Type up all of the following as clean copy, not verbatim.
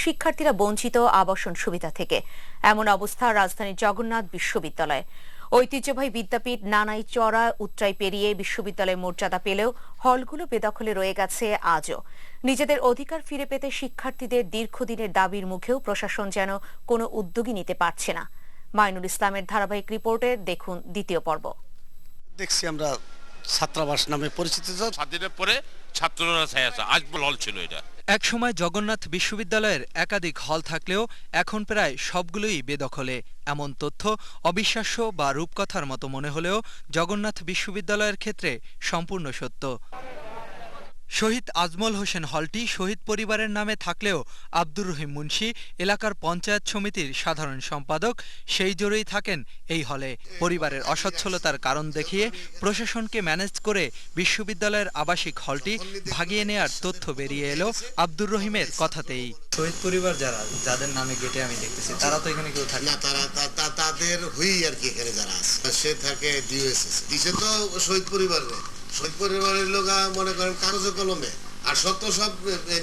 শিক্ষার্থীরা বঞ্চিত আবাসন সুবিধা থেকে। এমন অবস্থা রাজধানীর জগন্নাথ বিশ্ববিদ্যালয়। ঐতিহ্যবাহী বিদ্যাপীঠ নানাই চড়া উতরাই পেরিয়ে বিশ্ববিদ্যালয়ের মর্যাদা পেলেও হলগুলো বেদখলে রয়ে গেছে আজও। নিজেদের অধিকার ফিরে পেতে শিক্ষার্থীদের দীর্ঘদিনের দাবির মুখেও প্রশাসন যেন কোনো উদ্যোগই নিতে পারছে না। মাইনুল ইসলামের ধারাবাহিক রিপোর্টে দেখুন দ্বিতীয় পর্ব। দেখছি আমরা ছাত্রাবাস নামে পরিচিত। স্বাধীনের পরে ছাত্ররা ছায়াছে আজমল হল ছিল এটা। একসময় জগন্নাথ বিশ্ববিদ্যালয়ের একাধিক হল থাকলেও এখন প্রায় সবগুলোই বেদখলে। এমন তথ্য অবিশ্বাস্য বা রূপকথার মতো মনে হলেও জগন্নাথ বিশ্ববিদ্যালয়ের ক্ষেত্রে সম্পূর্ণ সত্য। শহীদ আজমল হোসেন হলটি শহীদ পরিবারের নামে থাকলেও আব্দুর রহিম মুন্সি এলাকার পঞ্চায়েত সমিতির সাধারণ সম্পাদক সেই জোরেই থাকেন এই হলে। পরিবারের অসচ্ছলতার কারণ দেখিয়ে প্রশাসনকে ম্যানেজ করে বিশ্ববিদ্যালয়ের আবাসিক হলটি ভাগিয়ে নেয়ার তথ্য বেরিয়ে এলো আব্দুর রহিমের কথাতেই। শহীদ পরিবার যাদের নামে গেটে আমি দেখতেছি তারা তো এখানে কেউ থাকে না, তাদের হই আর কি এখানে যারা আছে সে থাকে ডিওএসএস দিছে তো শহীদ পরিবারের লোক মনে করেন কাগজে কলমে আর সত্য সব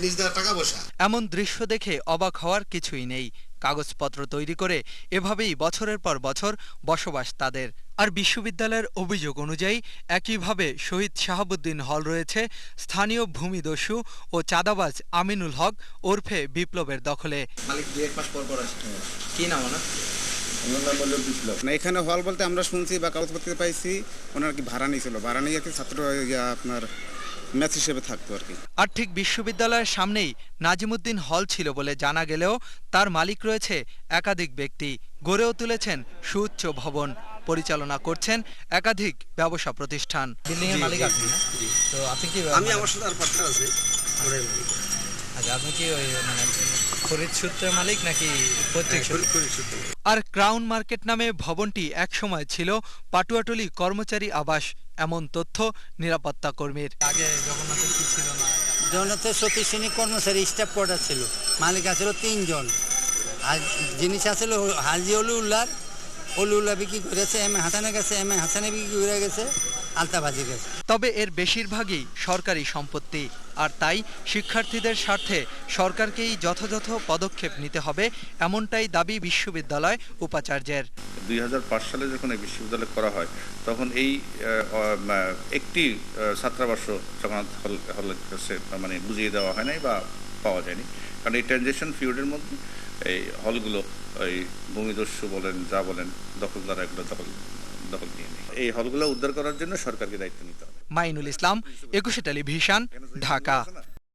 নিজেদের টাকা পয়সা। এমন দৃশ্য দেখে অবাক হওয়ার কিছুই নেই। কাগজপত্র তৈরি করে এভাবেই বছরের পর বছর বসবাস তাদের। আর বিশ্ববিদ্যালয়ের অভিযোগ অনুযায়ী একইভাবে শহীদ শাহাবুদ্দিন হল রয়েছে স্থানীয় ভূমিদস্যু ও চাঁদাবাজ আমিনুল হক ওরফে বিপ্লবের দখলে। মালিক 2-1 মাস পর আসে। কি নাম ওনার? না, এখানে হল বলতে আমরা শুনছি বা কাগজপত্র পাইছি ওনার কি ভাড়া নিয়েছিল, ভাড়া নিয়ে কি ছাত্র আপনার ম্যাচ হিসেবে থাকতো আর কি। আর ঠিক বিশ্ববিদ্যালয়ের সামনেই নাজিমুদ্দিন হল ছিল বলে জানা গেলেও তার মালিক রয়েছে একাধিক ব্যক্তি। গড়েও তুলেছেন সুউচ্চ ভবন, পরিচালনা করছেন একাধিক ব্যবসা প্রতিষ্ঠান। বিল্ডিং এর মালিক আপনি না? তো আপনি কি? আমি আমার সাথে আর পার্টনার আছে। আচ্ছা, আপনি কি ওই মানে খরিদ সূত্রের মালিক নাকি পৈতৃক সূত্রে? আর ক্রাউন মার্কেট নামে ভবনটি একসময় ছিল পাটুয়াটুলি কর্মচারী আবাস, এমন তথ্য নিরাপত্তা কর্মীর। আগে জগন্নাথের কি ছিল না? জগন্নাথের 36 শ্রেণী কর্মচারী স্টাফ কোয়ার্টার ছিল। মালিক আছিল 3 জন। আর জিনিস আছিল হাজি অলিউল্লাহ বিক্রি করেছে, হাসানের কাছে হাসানে বিক্রি করে গেছে, আলতাবাজি গেছে। তবে এর বেশিরভাগই সরকারি সম্পত্তি, আর তাই শিক্ষার্থীদের স্বার্থে সরকারকেই যথাযথ পদক্ষেপ নিতে হবে, এমনটাই দাবি বিশ্ববিদ্যালয় উপাচার্যের। 2005 সালে যখন এই বিশ্ববিদ্যালয় করা হয় তখন এই একটি ছাত্রাবাস জগন্নাথ হলের কাছে মানে বুঝিয়ে দেওয়া হয় নাই বা পাওয়া যায়নি, কারণ এই ট্রানজিশন পিরিয়ডের মধ্যে এই হলগুলো এই ভূমিদস্যু বলেন যা বলেন দখলদার এগুলো দখল নিয়ে নেয়। এই হলগুলো উদ্ধার করার জন্য সরকারকে দায়িত্ব নিতে হবে। মাইনুল ইসলাম, 21 টেলিভিশন, ঢাকা।